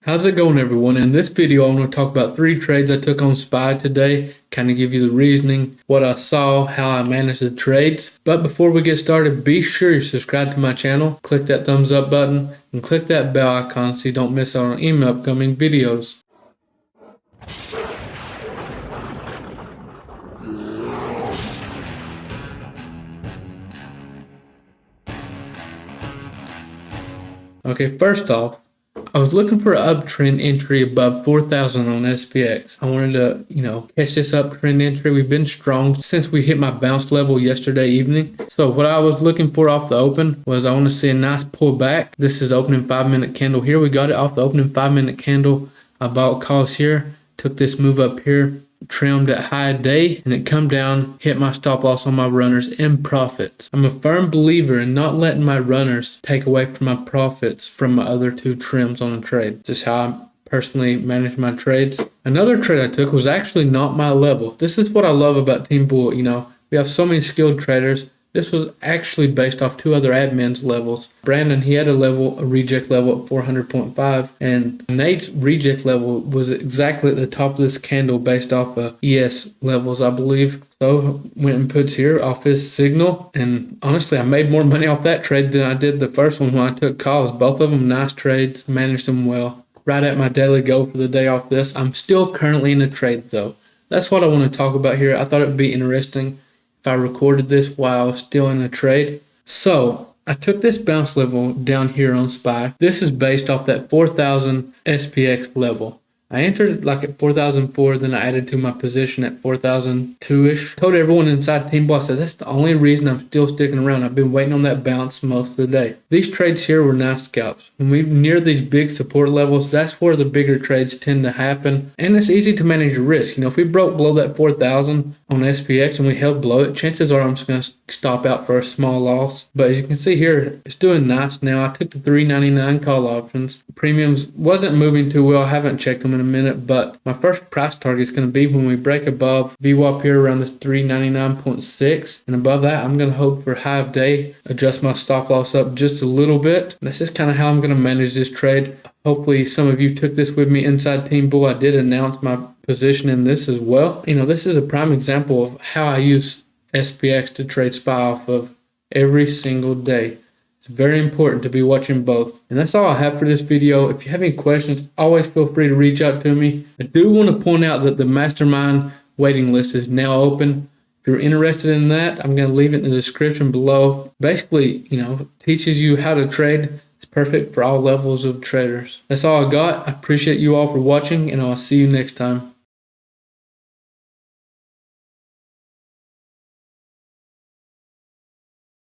How's it going, everyone? In this video, I want to talk about 3 trades I took on SPY today, kind of give you the reasoning, what I saw, how I managed the trades. But before we get started, be sure you subscribe to my channel, click that thumbs up button, and click that bell icon so you don't miss out on any upcoming videos. Okay, first off, I was looking for an uptrend entry above 4,000 on SPX. I wanted to, catch this uptrend entry. We've been strong since we hit my bounce level yesterday evening. So what I was looking for off the open was I want to see a nice pullback. This is the opening 5-minute candle here. We got it off the opening 5-minute candle. I bought calls here, took this move up here, trimmed at high day, and it come down, hit my stop loss on my runners and profits. I'm a firm believer in not letting my runners take away from my profits from my other 2 trims on a trade. Just how I personally manage my trades. Another trade I took was actually not my level. This is what I love about Team Bull. We have so many skilled traders. This was actually based off 2 other admins' levels. Brandon, he had a reject level at 400.5, and Nate's reject level was exactly at the top of this candle based off of ES levels, I believe. So went and puts here off his signal, and honestly, I made more money off that trade than I did the first one when I took calls. Both of them nice trades, managed them well. Right at my daily goal for the day off this. I'm still currently in a trade though. That's what I want to talk about here. I thought it'd be interesting I recorded this while I was still in a trade. So I took this bounce level down here on SPY. This is based off that 4,000 SPX level. I entered like at 4,004, then I added to my position at 4,002-ish. Told everyone inside Team Bull, I said, that's the only reason I'm still sticking around. I've been waiting on that bounce most of the day. These trades here were nice scalps. When we near these big support levels, that's where the bigger trades tend to happen. And it's easy to manage your risk. If we broke below that 4,000 on SPX and we held below it, chances are I'm just going to stop out for a small loss. But as you can see here, it's doing nice now. I took the $3.99 call options. Premiums wasn't moving too well. I haven't checked them in a minute, but my first price target is going to be when we break above VWAP here around this 399.6, and above that I'm going to hope for high of day, adjust my stop loss up just a little bit. That's just kind of how I'm going to manage this trade. Hopefully some of you took this with me inside Team Bull. I did announce my position in this as well. This is a prime example of how I use SPX to trade SPY off of every single day. It's very important to be watching both. And that's all I have for this video. If you have any questions, always feel free to reach out to me. I do want to point out that the Mastermind waiting list is now open. If you're interested in that, I'm going to leave it in the description below. Basically, teaches you how to trade. It's perfect for all levels of traders. That's all I got. I appreciate you all for watching, and I'll see you next time.